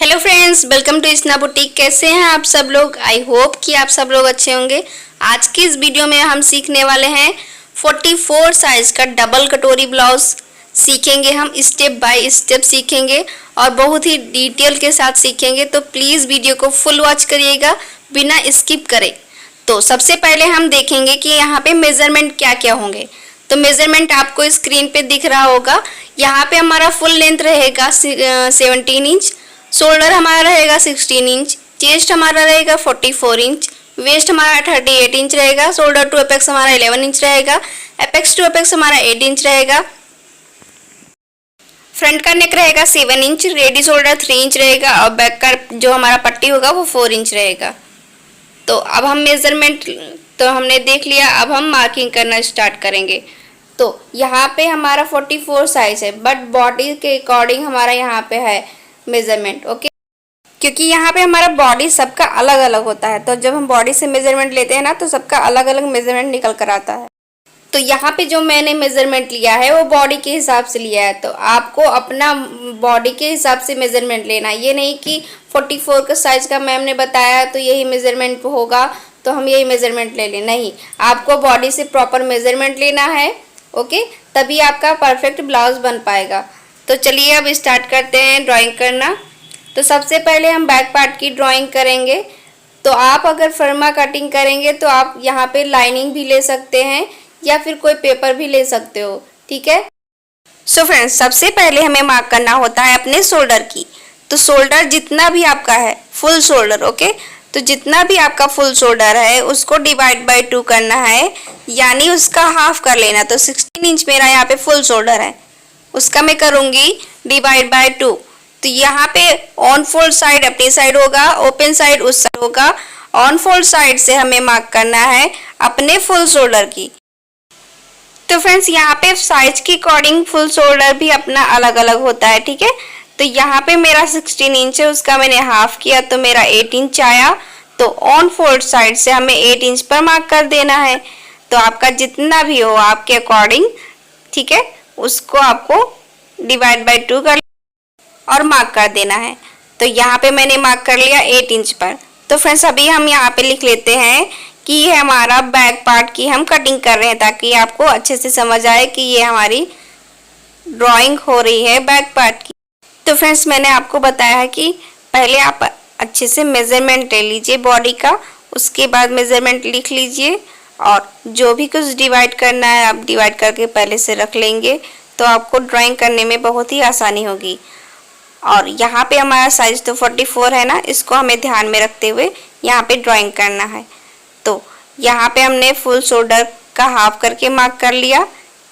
Hello friends, welcome to स्ना boutique. कैसे हैं आप सब लोग? आई होप कि आप सब लोग अच्छे होंगे। आज की इस वीडियो में हम सीखने वाले हैं 44 साइज का डबल कटोरी ब्लाउज सीखेंगे। हम स्टेप बाय स्टेप सीखेंगे और बहुत ही डिटेल के साथ सीखेंगे, तो प्लीज़ वीडियो को फुल वॉच करिएगा बिना स्किप करे। तो सबसे पहले हम देखेंगे कि यहाँ पे मेजरमेंट क्या क्या होंगे। तो मेजरमेंट आपको स्क्रीन पे दिख रहा होगा। यहाँ पे हमारा फुल लेंथ रहेगा 17 इंच, शोल्डर हमारा रहेगा 16 इंच, चेस्ट हमारा रहेगा 44 इंच, वेस्ट हमारा 38 इंच रहेगा, शोल्डर टू एपेक्स हमारा 11 इंच रहेगा, एपेक्स टू एपेक्स हमारा 8 इंच रहेगा, फ्रंट का नेक रहेगा 7 इंच, रेडी शोल्डर 3 इंच रहेगा और बैक का जो हमारा पट्टी होगा वो 4 इंच रहेगा। तो अब हम मेजरमेंट तो हमने देख लिया, अब हम मार्किंग करना स्टार्ट करेंगे। तो यहाँ पे हमारा 44 साइज है, बट बॉडी के अकॉर्डिंग हमारा यहाँ पे है मेजरमेंट, ओके। क्योंकि यहाँ पे हमारा बॉडी सबका अलग अलग होता है, तो जब हम बॉडी से मेजरमेंट लेते हैं ना, तो सबका अलग अलग मेजरमेंट निकल कर आता है। तो यहाँ पे जो मैंने मेजरमेंट लिया है वो बॉडी के हिसाब से लिया है, तो आपको अपना बॉडी के हिसाब से मेजरमेंट लेना है। ये नहीं कि 44 का साइज का मैम ने बताया तो यही मेजरमेंट होगा तो हम यही मेजरमेंट ले लें, नहीं। आपको बॉडी से प्रॉपर मेजरमेंट लेना है, ओके, तभी आपका परफेक्ट ब्लाउज बन पाएगा। तो चलिए अब स्टार्ट करते हैं ड्राइंग करना। तो सबसे पहले हम बैक पार्ट की ड्राइंग करेंगे। तो आप अगर फर्मा कटिंग करेंगे तो आप यहाँ पे लाइनिंग भी ले सकते हैं या फिर कोई पेपर भी ले सकते हो, ठीक है। सो फ्रेंड्स, सबसे पहले हमें मार्क करना होता है अपने शोल्डर की। तो शोल्डर जितना भी आपका है फुल शोल्डर, ओके, तो जितना भी आपका फुल शोल्डर है उसको डिवाइड बाय 2 करना है, यानी उसका हाफ कर लेना। तो 16 इंच मेरा यहाँ पे फुल शोल्डर है, उसका मैं करूँगी डिवाइड बाय 2। तो यहाँ पे ऑन फोल्ड साइड अपनी साइड होगा, ओपन साइड उस साइड होगा। ऑन फोल्ड साइड से हमें मार्क करना है अपने फुल शोल्डर की। तो फ्रेंड्स, यहाँ पे साइज के अकॉर्डिंग फुल शोल्डर भी अपना अलग अलग होता है, ठीक है। तो यहाँ पे मेरा 16 इंच है, उसका मैंने हाफ किया तो मेरा 8 इंच आया। तो ऑन फोल्ड साइड से हमें 8 इंच पर मार्क कर देना है। तो आपका जितना भी हो आपके अकॉर्डिंग, ठीक है, उसको आपको डिवाइड बाय 2 कर और मार्क कर देना है। तो यहाँ पे मैंने मार्क कर लिया 8 इंच पर। तो फ्रेंड्स, अभी हम यहाँ पे लिख लेते हैं कि ये हमारा बैक पार्ट की हम कटिंग कर रहे हैं, ताकि आपको अच्छे से समझ आए कि ये हमारी ड्राइंग हो रही है बैक पार्ट की। तो फ्रेंड्स, मैंने आपको बताया है कि पहले आप अच्छे से मेजरमेंट ले लीजिए बॉडी का, उसके बाद मेजरमेंट लिख लीजिए और जो भी कुछ डिवाइड करना है आप डिवाइड करके पहले से रख लेंगे, तो आपको ड्राइंग करने में बहुत ही आसानी होगी। और यहाँ पे हमारा साइज तो 44 है ना, इसको हमें ध्यान में रखते हुए यहाँ पे ड्राइंग करना है। तो यहाँ पे हमने फुल शोल्डर का हाफ करके मार्क कर लिया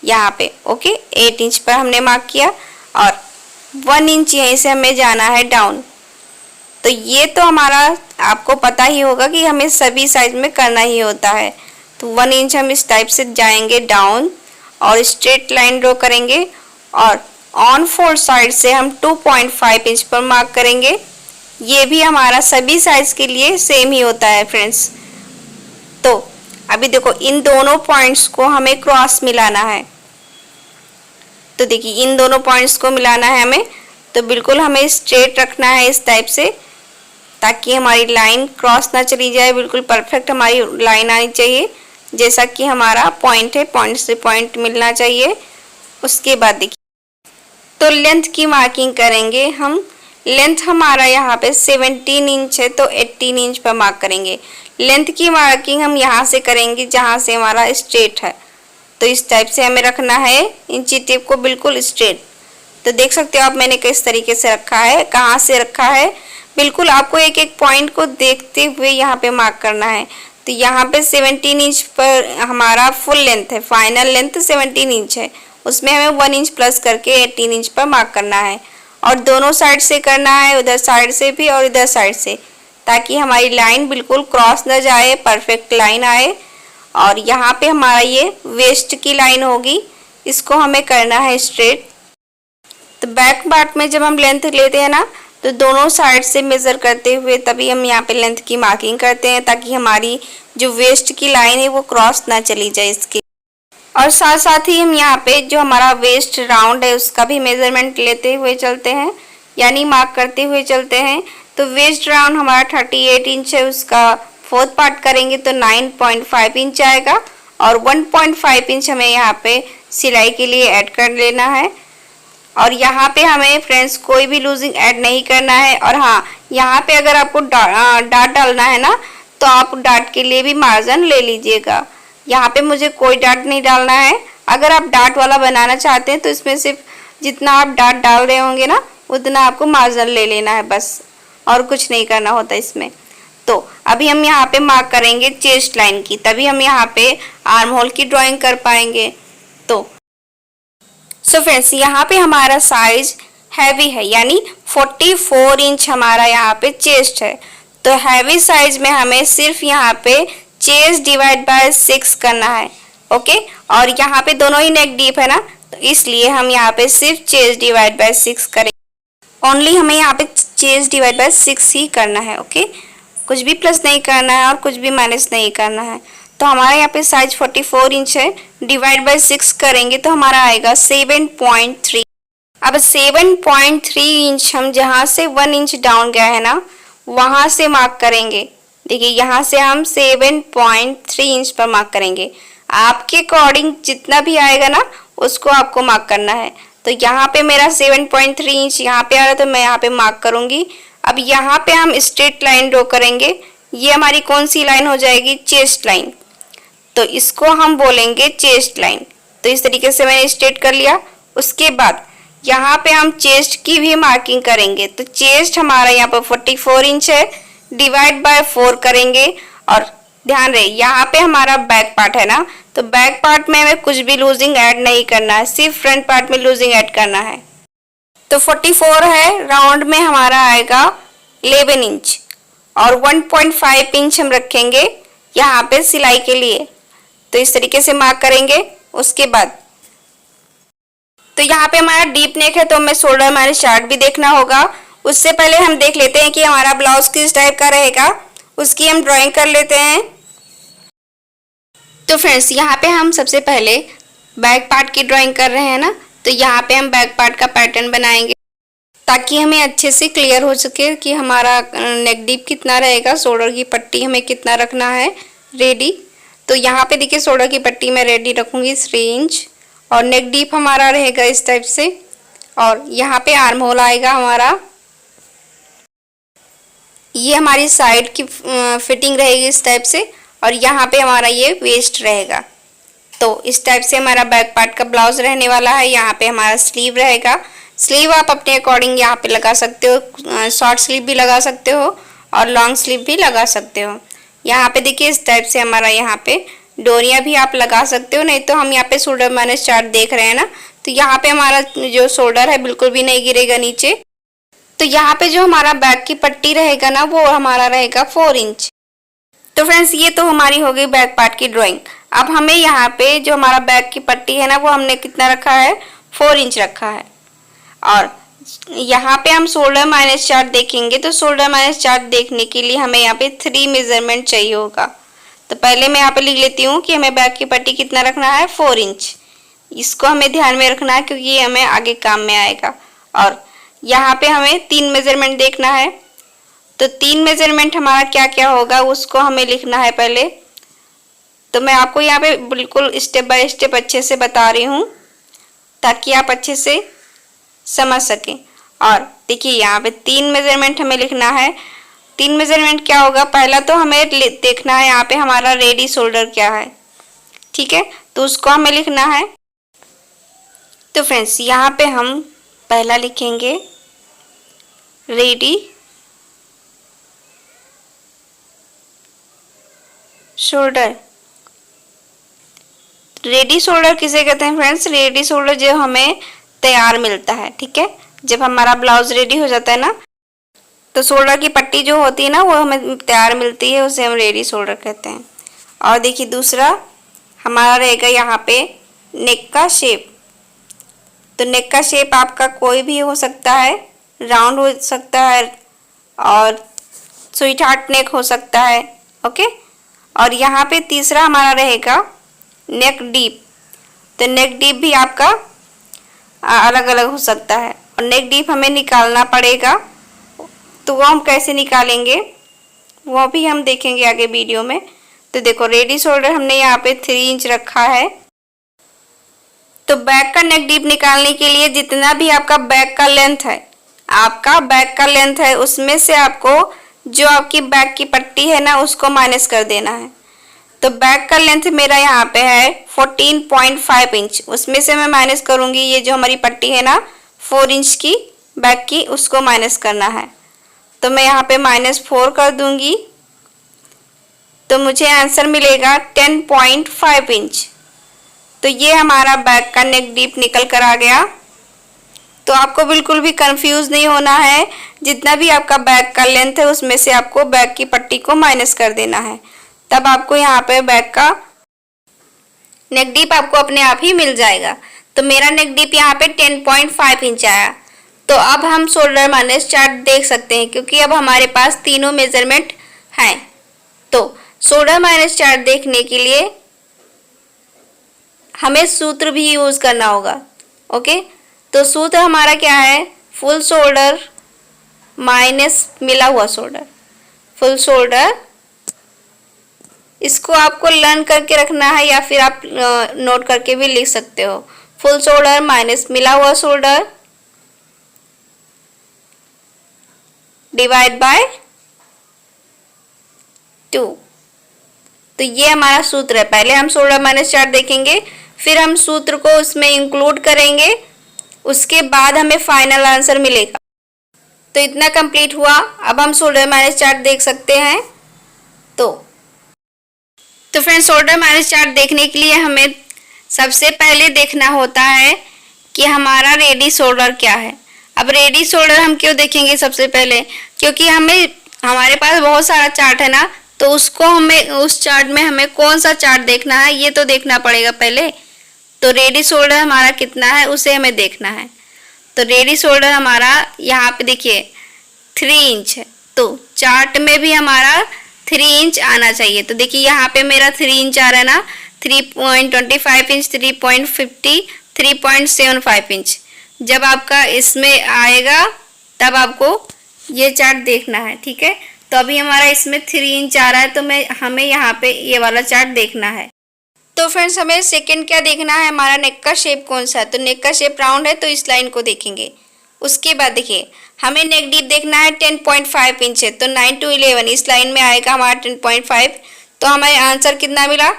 यहाँ पे, ओके। 8 इंच पर हमने मार्क किया और 1 इंच यहीं से हमें जाना है डाउन। तो ये तो हमारा आपको पता ही होगा कि हमें सभी साइज में करना ही होता है। तो 1 इंच हम इस टाइप से जाएंगे डाउन और स्ट्रेट लाइन ड्रॉ करेंगे और ऑन फोल्ड साइड से हम 2.5 इंच पर मार्क करेंगे। ये भी हमारा सभी साइज के लिए सेम ही होता है फ्रेंड्स। तो अभी देखो, इन दोनों पॉइंट्स को हमें क्रॉस मिलाना है। तो देखिए, इन दोनों पॉइंट्स को मिलाना है हमें, तो बिल्कुल हमें स्ट्रेट रखना है इस टाइप से, ताकि हमारी लाइन क्रॉस ना चली जाए। बिल्कुल परफेक्ट हमारी लाइन आनी चाहिए, जैसा कि हमारा पॉइंट है, पॉइंट से पॉइंट मिलना चाहिए। उसके बाद देखिए, तो लेंथ की मार्किंग करेंगे हम। लेंथ हमारा यहाँ पे 17 इंच है, तो 18 इंच पर मार्क करेंगे। लेंथ की मार्किंग हम यहाँ से करेंगे जहाँ से हमारा स्ट्रेट है। तो इस टाइप से हमें रखना है इंची टेप को बिल्कुल स्ट्रेट। तो देख सकते हो आप मैंने किस तरीके से रखा है, कहाँ से रखा है। बिल्कुल आपको एक एक पॉइंट को देखते हुए यहाँ पे मार्क करना है। तो यहाँ पे 17 इंच पर हमारा फुल लेंथ है, फाइनल लेंथ 17 इंच है, उसमें हमें 1 इंच प्लस करके 18 इंच पर मार्क करना है। और दोनों साइड से करना है, उधर साइड से भी और इधर साइड से, ताकि हमारी लाइन बिल्कुल क्रॉस न जाए, परफेक्ट लाइन आए। और यहाँ पे हमारा ये वेस्ट की लाइन होगी, इसको हमें करना है स्ट्रेट। तो बैक पार्ट में जब हम लेंथ लेते हैं ना, तो दोनों साइड से मेज़र करते हुए तभी हम यहाँ पे लेंथ की मार्किंग करते हैं, ताकि हमारी जो वेस्ट की लाइन है वो क्रॉस ना चली जाए इसकी। और साथ ही हम यहाँ पे जो हमारा वेस्ट राउंड है उसका भी मेजरमेंट लेते हुए चलते हैं। यानी मार्क करते हुए चलते हैं। तो वेस्ट राउंड हमारा 38 इंच है, उसका फोर्थ पार्ट करेंगे तो 9.5 इंच आएगा और 1.5 इंच हमें यहाँ पे सिलाई के लिए ऐड कर लेना है। और यहाँ पे हमें फ्रेंड्स कोई भी लूजिंग ऐड नहीं करना है। और हाँ, यहाँ पे अगर आपको डाट डालना है ना, तो आप डाट के लिए भी मार्जिन ले लीजिएगा। यहाँ पे मुझे कोई डाट नहीं डालना है। अगर आप डाट वाला बनाना चाहते हैं तो इसमें सिर्फ जितना आप डाट डाल रहे होंगे ना, उतना आपको मार्जिन ले लेना है बस, और कुछ नहीं करना होता इसमें। तो अभी हम यहाँ पे मार्क करेंगे चेस्ट लाइन की, तभी हम यहाँ पे आर्म होल की ड्राइंग कर पाएंगे। तो सो फ्रेंड्स, यहाँ पे हमारा साइज हैवी है, यानी 44 इंच हमारा यहाँ पे चेस्ट है। तो हैवी साइज में हमें सिर्फ यहाँ पे चेस्ट डिवाइड बाय 6 करना है। ओके, और यहाँ पे दोनों ही नेक डीप है ना, तो इसलिए हम यहाँ पे सिर्फ चेस्ट डिवाइड बाय 6 करेंगे। ओनली हमें यहाँ पे चेस्ट डिवाइड बाय 6 ही करना है। ओके, कुछ भी प्लस नहीं करना है और कुछ भी माइनस नहीं करना है। तो हमारा यहाँ पे साइज 44 इंच है, डिवाइड बाय 6 करेंगे तो हमारा आएगा 7.3। अब 7.3 इंच हम जहाँ से 1 इंच डाउन गया है ना, वहाँ से मार्क करेंगे। देखिए, यहाँ से हम 7.3 इंच पर मार्क करेंगे। आपके अकॉर्डिंग जितना भी आएगा ना, उसको आपको मार्क करना है। तो यहाँ पे मेरा 7.3 इंच यहाँ पे आ रहा है, तो मैं यहाँ पे मार्क करूँगी। अब यहाँ पे हम स्ट्रेट लाइन ड्रॉ करेंगे। ये हमारी कौन सी लाइन हो जाएगी? Chest line. तो इसको हम बोलेंगे चेस्ट लाइन। तो इस तरीके से मैंने स्ट्रेट कर लिया। उसके बाद यहाँ पे हम चेस्ट की भी मार्किंग करेंगे। तो चेस्ट हमारा यहाँ पर 44 इंच है, डिवाइड बाय 4 करेंगे। और ध्यान रहे, यहाँ पे हमारा बैक पार्ट है ना, तो बैक पार्ट में हमें कुछ भी लूजिंग ऐड नहीं करना है, सिर्फ फ्रंट पार्ट में लूजिंग ऐड करना है। तो 44 है, राउंड में हमारा आएगा 11 इंच और 1.5 इंच हम रखेंगे यहाँ पे सिलाई के लिए। तो इस तरीके से मार्क करेंगे। उसके बाद तो यहाँ पे हमारा डीप नेक है, तो हमें शोल्डर हमारे चार्ट भी देखना होगा। उससे पहले हम देख लेते हैं कि हमारा ब्लाउज किस टाइप का रहेगा, उसकी हम ड्राइंग कर लेते हैं। तो फ्रेंड्स, यहाँ पे हम सबसे पहले बैक पार्ट की ड्राइंग कर रहे हैं ना, तो यहाँ पे हम बैक पार्ट का पैटर्न बनाएंगे ताकि हमें अच्छे से क्लियर हो सके कि हमारा नेक डीप कितना रहेगा, शोल्डर की पट्टी हमें कितना रखना है रेडी। तो यहाँ पे देखिए, शोल्डर की पट्टी मैं रेडी रखूँगी 3 इंच और नेक डीप हमारा रहेगा इस टाइप से। और यहाँ पे आर्म होल आएगा हमारा, ये हमारी साइड की फिटिंग रहेगी इस टाइप से। और यहाँ पे हमारा ये वेस्ट रहेगा। तो इस टाइप से हमारा बैक पार्ट का ब्लाउज रहने वाला है। यहाँ पे हमारा स्लीव रहेगा। स्लीव आप अपने अकॉर्डिंग यहाँ पे लगा सकते हो, शॉर्ट स्लीव भी लगा सकते हो और लॉन्ग स्लीव भी लगा सकते हो। यहाँ पे देखिए, इस टाइप से हमारा यहाँ पे डोरियाँ भी आप लगा सकते हो, नहीं तो हम यहाँ पे शोल्डर माइनस चार्ट देख रहे हैं ना, तो यहाँ पे हमारा जो शोल्डर है बिल्कुल भी नहीं गिरेगा नीचे। तो यहाँ पे जो हमारा बैक की पट्टी रहेगा ना, वो हमारा रहेगा 4 इंच। तो फ्रेंड्स, ये तो हमारी हो गई बैक पार्ट की ड्राइंग। अब हमें यहाँ पे जो हमारा बैक की पट्टी है ना, वो हमने कितना रखा है? 4 इंच रखा है। और यहाँ पे हम शोल्डर माइनस चार्ट देखेंगे, तो शोल्डर माइनस चार्ट देखने के लिए हमें यहाँ पे 3 मेजरमेंट चाहिए होगा। तो पहले मैं यहाँ पे लिख लेती हूँ कि हमें बैक की पट्टी कितना रखना है? 4 इंच। इसको हमें ध्यान में रखना है क्योंकि ये हमें आगे काम में आएगा। और यहाँ पे हमें 3 मेजरमेंट देखना है। तो 3 मेजरमेंट हमारा क्या क्या होगा, उसको हमें लिखना है पहले। तो मैं आपको यहाँ पे बिल्कुल स्टेप बाय स्टेप अच्छे से बता रही हूँ ताकि आप अच्छे से समझ सकें। और देखिए, यहाँ पे 3 मेजरमेंट हमें लिखना है। 3 मेजरमेंट क्या होगा? पहला तो हमें देखना है यहाँ पे हमारा रेडी शोल्डर क्या है, ठीक है, तो उसको हमें लिखना है। तो फ्रेंड्स, यहाँ पे हम पहला लिखेंगे रेडी शोल्डर। रेडी शोल्डर किसे कहते हैं फ्रेंड्स? रेडी शोल्डर जो हमें तैयार मिलता है, ठीक है, जब हमारा ब्लाउज रेडी हो जाता है ना, तो शोल्डर की पट्टी जो होती है ना, वो हमें तैयार मिलती है, उसे हम रेडी शोल्डर कहते हैं। और देखिए, दूसरा हमारा रहेगा यहाँ पे नेक का शेप। तो नेक का शेप आपका कोई भी हो सकता है, राउंड हो सकता है और स्वीट हार्ट नेक हो सकता है। ओके, और यहाँ पे तीसरा हमारा रहेगा नेक डीप। तो नेक डीप भी आपका अलग अलग हो सकता है। और नेक डीप हमें निकालना पड़ेगा। तो वो हम कैसे निकालेंगे वो भी हम देखेंगे आगे वीडियो में। तो देखो रेडी शोल्डर हमने यहाँ पे 3 इंच रखा है। तो बैक का नेक डीप निकालने के लिए जितना भी आपका बैक का लेंथ है उसमें से आपको जो आपकी बैक की पट्टी है ना उसको माइनस कर देना है। तो बैक का लेंथ मेरा यहाँ पे है 14.5 इंच, उसमें से मैं माइनस करूँगी ये जो हमारी पट्टी है ना 4 इंच की बैक की, उसको माइनस करना है। तो मैं यहाँ पे -4 कर दूँगी तो मुझे आंसर मिलेगा 10.5 इंच। तो ये हमारा बैक का नेक डीप निकल कर आ गया। तो आपको बिल्कुल भी कंफ्यूज नहीं होना है, जितना भी आपका बैक का लेंथ है उसमें से आपको बैक की पट्टी को माइनस कर देना है, तब आपको यहाँ पे बैक का नेक डीप आपको अपने आप ही मिल जाएगा। तो मेरा नेक डीप यहाँ पे 10.5 इंच आया। तो अब हम शोल्डर माइनस चार्ट देख सकते हैं क्योंकि अब हमारे पास तीनों मेजरमेंट हैं। तो शोल्डर माइनस चार्ट देखने के लिए हमें सूत्र भी यूज करना होगा। ओके, तो सूत्र हमारा क्या है, फुल शोल्डर माइनस मिला हुआ शोल्डर। फुल शोल्डर इसको आपको लर्न करके रखना है या फिर आप नोट करके भी लिख सकते हो। फुल शोल्डर माइनस मिला हुआ शोल्डर डिवाइड बाय 2। तो ये हमारा सूत्र है। पहले हम शोल्डर माइनस चार्ट देखेंगे, फिर हम सूत्र को उसमें इंक्लूड करेंगे, उसके बाद हमें फाइनल आंसर मिलेगा। तो इतना कंप्लीट हुआ। अब हम शोल्डर माइनस चार्ट देख सकते हैं। तो फ्रेंड्स शोल्डर माइनस चार्ट देखने के लिए हमें सबसे पहले देखना होता है कि हमारा रेडी शोल्डर क्या है। अब रेडी शोल्डर हम क्यों देखेंगे सबसे पहले, क्योंकि हमारे पास बहुत सारा चार्ट है ना, तो उस चार्ट में हमें कौन सा चार्ट देखना है ये तो देखना पड़ेगा पहले। तो रेडी शोल्डर हमारा कितना है उसे हमें देखना है। तो रेडी शोल्डर हमारा यहाँ पे देखिए 3 इंच है, तो चार्ट में भी हमारा 3 इंच आना चाहिए। तो देखिए यहाँ पे मेरा 3 इंच आ रहा है ना, 3.25 इंच, 3.50, 3.75 इंच। जब आपका इसमें आएगा तब आपको ये चार्ट देखना है, ठीक है। तो अभी हमारा इसमें 3 इंच आ रहा है, तो हमें यहाँ पे ये वाला चार्ट देखना है। तो फ्रेंड्स हमें सेकंड क्या देखना है, हमारा नेक का शेप कौन सा है। तो नेक का शेप राउंड है तो इस लाइन को देखेंगे। उसके बाद देखिए हमें नेक डीप देखना है 10.5 इंच है, तो 9 to 11 इस लाइन में आएगा हमारा 10.5। तो हमें आंसर कितना मिला,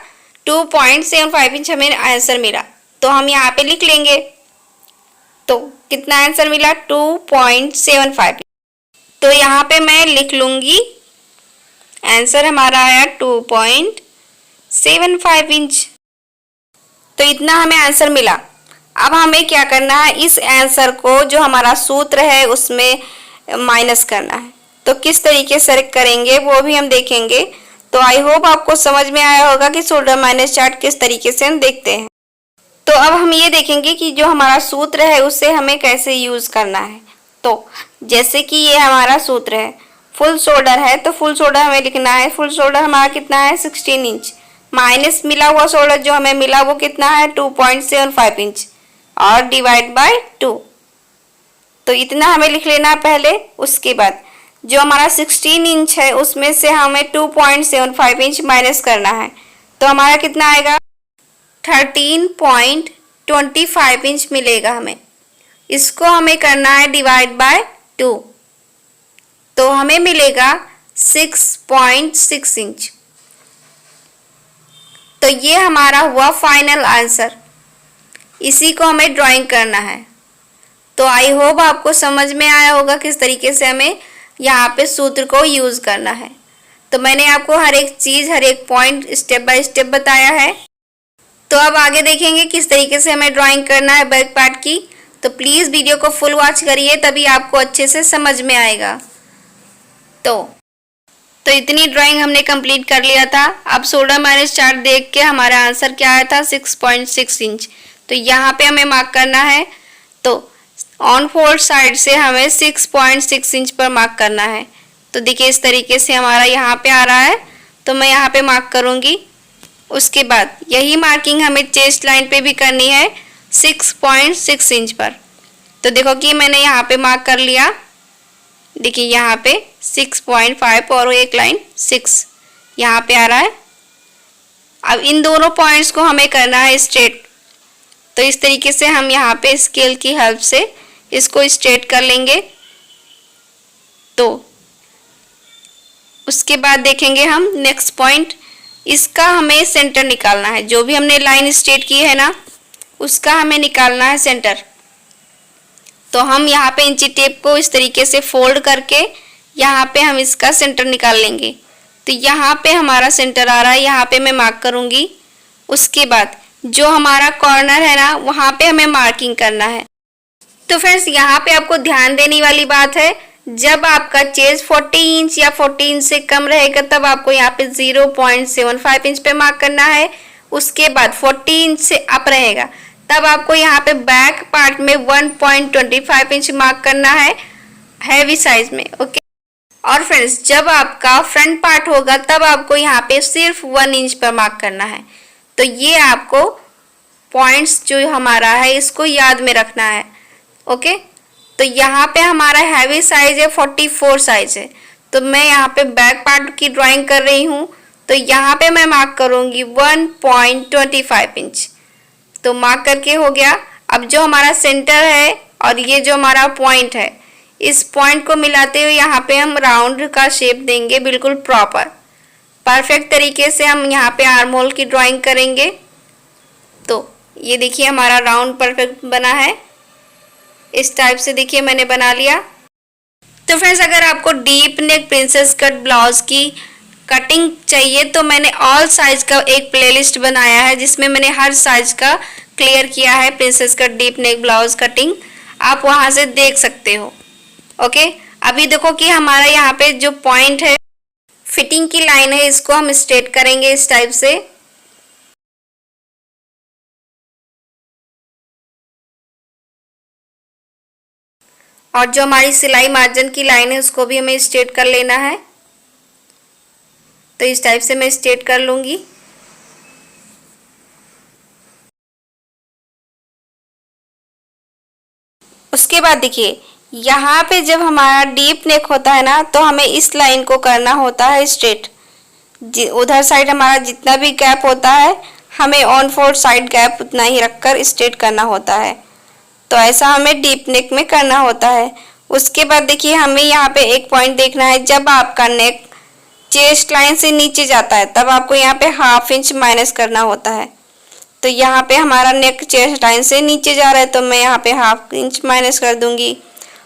2.75 इंच हमें आंसर मिला। तो हम यहाँ पे लिख लेंगे। तो कितना आंसर मिला, 2.75। तो यहाँ पे मैं लिख लूँगी आंसर हमारा आया 2.75 इंच। तो इतना हमें आंसर मिला। अब हमें क्या करना है, इस आंसर को जो हमारा सूत्र है उसमें माइनस करना है। तो किस तरीके से करेंगे वो भी हम देखेंगे। तो आई होप आपको समझ में आया होगा कि शोल्डर माइनस चार्ट किस तरीके से हम देखते हैं। तो अब हम ये देखेंगे कि जो हमारा सूत्र है उसे हमें कैसे यूज़ करना है। तो जैसे कि ये हमारा सूत्र है, फुल शोल्डर है, तो फुल शोल्डर हमें लिखना है। फुल शोल्डर हमारा कितना है, 16 इंच, माइनस मिला हुआ शोल्डर जो हमें मिला वो कितना है, 2.75 इंच, और डिवाइड बाय 2। तो इतना हमें लिख लेना पहले। उसके बाद जो हमारा 16 इंच है उसमें से हमें 2.75 इंच माइनस करना है। तो हमारा कितना आएगा, 13.25 इंच मिलेगा हमें। इसको हमें करना है डिवाइड बाय 2, तो हमें मिलेगा 6.6 इंच। तो ये हमारा हुआ फाइनल आंसर। इसी को हमें ड्राइंग करना है। तो आई होप आपको समझ में आया होगा किस तरीके से हमें यहाँ पे सूत्र को यूज़ करना है। तो मैंने आपको हर एक चीज़, हर एक पॉइंट स्टेप बाय स्टेप बताया है। तो अब आगे देखेंगे किस तरीके से हमें ड्राइंग करना है बैक पार्ट की। तो प्लीज़ वीडियो को फुल वॉच करिए, तभी आपको अच्छे से समझ में आएगा। तो इतनी ड्राइंग हमने कंप्लीट कर लिया था। अब शोल्डर माइनस चार्ट देख के हमारा आंसर क्या आया था, 6.6 इंच। तो यहाँ पे हमें मार्क करना है। तो ऑन फोल्ड साइड से हमें 6.6 इंच पर मार्क करना है। तो देखिए इस तरीके से हमारा यहाँ पे आ रहा है, तो मैं यहाँ पे मार्क करूँगी। उसके बाद यही मार्किंग हमें चेस्ट लाइन पे भी करनी है 6.6 इंच पर। तो देखो कि मैंने यहाँ पे मार्क कर लिया, देखिए यहाँ पे 6.5 और एक लाइन 6 यहाँ पे आ रहा है। अब इन दोनों पॉइंट्स को हमें करना है स्ट्रेट, तो इस तरीके से हम यहाँ पे स्केल की हेल्प से इसको स्ट्रेट कर लेंगे। तो उसके बाद देखेंगे हम नेक्स्ट पॉइंट, इसका हमें सेंटर निकालना है। जो भी हमने लाइन स्ट्रेट की है ना, उसका हमें निकालना है सेंटर। तो हम यहाँ पे इंची टेप को इस तरीके से फोल्ड करके यहाँ पे हम इसका सेंटर निकाल लेंगे। तो यहाँ पे हमारा सेंटर आ रहा है, यहाँ पे मैं मार्क करूँगी। उसके बाद जो हमारा कॉर्नर है ना, वहाँ पे हमें मार्किंग करना है। तो फ्रेंड्स यहाँ पे आपको ध्यान देने वाली बात है, जब आपका चेस्ट 40 इंच या 40 इंच से कम रहेगा तब आपको यहाँ पे 0.75 इंच पे मार्क करना है। उसके बाद 40 इंच से अप रहेगा तब आपको यहाँ पे बैक पार्ट में 1.25 इंच मार्क करना है हैवी साइज में, ओके। और फ्रेंड्स जब आपका फ्रंट पार्ट होगा तब आपको यहाँ पे सिर्फ 1 इंच पर मार्क करना है। तो ये आपको पॉइंट्स जो हमारा है इसको याद में रखना है, ओके। तो यहाँ पे हमारा हैवी साइज है 44 साइज है, तो मैं यहाँ पे बैक पार्ट की ड्राइंग कर रही हूँ। तो यहाँ पे मैं मार्क करूँगी 1.25 इंच। तो मार्क करके हो गया। अब जो हमारा सेंटर है और ये जो हमारा पॉइंट है, इस पॉइंट को मिलाते हुए यहाँ पे हम राउंड का शेप देंगे, बिल्कुल प्रॉपर परफेक्ट तरीके से हम यहाँ पे आर्म होल की ड्राइंग करेंगे। तो ये देखिए हमारा राउंड परफेक्ट बना है, इस टाइप से देखिए मैंने बना लिया। तो फ्रेंड्स अगर आपको deep neck princess cut blouse की कटिंग चाहिए तो मैंने ऑल साइज का एक प्लेलिस्ट बनाया है, जिसमें मैंने हर साइज का क्लियर किया है princess cut deep neck blouse cutting, आप वहां से देख सकते हो, ओके। अभी देखो कि हमारा यहाँ पे जो पॉइंट है, फिटिंग की लाइन है, इसको हम स्ट्रेट करेंगे इस टाइप से। और जो हमारी सिलाई मार्जिन की लाइन है उसको भी हमें स्ट्रेट कर लेना है। तो इस टाइप से मैं स्ट्रेट कर लूँगी। उसके बाद देखिए यहाँ पे जब हमारा डीप नेक होता है ना, तो हमें इस लाइन को करना होता है स्ट्रेट। उधर साइड हमारा जितना भी गैप होता है हमें ऑन फोर साइड गैप उतना ही रखकर स्ट्रेट करना होता है। तो ऐसा हमें डीप नेक में करना होता है। उसके बाद देखिए हमें यहाँ पे एक पॉइंट देखना है, जब आपका नेक चेस्ट लाइन से नीचे जाता है तब आपको यहाँ पे ½ इंच माइनस करना होता है। तो यहाँ पे हमारा नेक चेस्ट लाइन से नीचे जा रहा है, तो मैं यहाँ पे ½ इंच माइनस कर दूंगी।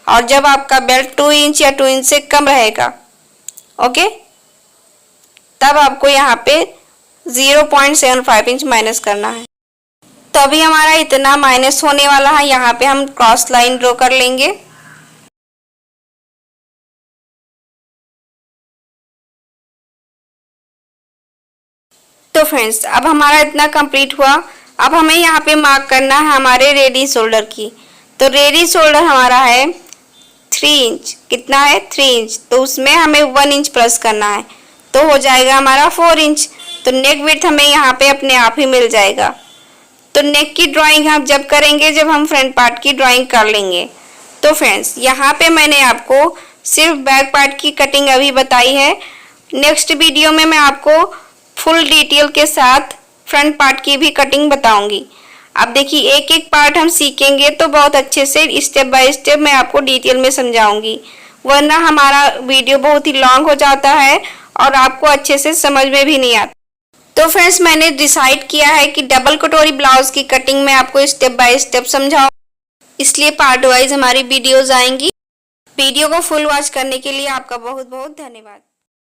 और जब आपका बेल्ट 2 इंच या 2 इंच से कम रहेगा, ओके, तब आपको यहाँ पे 0.75 इंच माइनस करना है। तो अभी हमारा इतना माइनस होने वाला है, यहाँ पे हम क्रॉस लाइन ड्रॉ कर लेंगे। तो फ्रेंड्स अब हमारा इतना कंप्लीट हुआ। अब हमें यहाँ पे मार्क करना है हमारे रेडी शोल्डर की। तो रेडी शोल्डर हमारा है 3 इंच, कितना है 3 इंच, तो उसमें हमें 1 इंच प्लस करना है, तो हो जाएगा हमारा 4 इंच। तो नेक विड्थ हमें यहाँ पे अपने आप ही मिल जाएगा। तो नेक की ड्राइंग हम जब करेंगे जब हम फ्रंट पार्ट की ड्राइंग कर लेंगे। तो फ्रेंड्स यहाँ पे मैंने आपको सिर्फ बैक पार्ट की कटिंग अभी बताई है। नेक्स्ट वीडियो में मैं आपको फुल डिटेल के साथ फ्रंट पार्ट की भी कटिंग बताऊंगी। अब देखिए एक एक पार्ट हम सीखेंगे तो बहुत अच्छे से स्टेप बाय स्टेप मैं आपको डिटेल में समझाऊंगी, वरना हमारा वीडियो बहुत ही लॉन्ग हो जाता है और आपको अच्छे से समझ में भी नहीं आता। तो फ्रेंड्स मैंने डिसाइड किया है कि डबल कटोरी ब्लाउज की कटिंग में आपको स्टेप बाय स्टेप समझाऊं, इसलिए पार्ट वाइज हमारी वीडियोज आएंगी। वीडियो को फुल वॉच करने के लिए आपका बहुत बहुत धन्यवाद।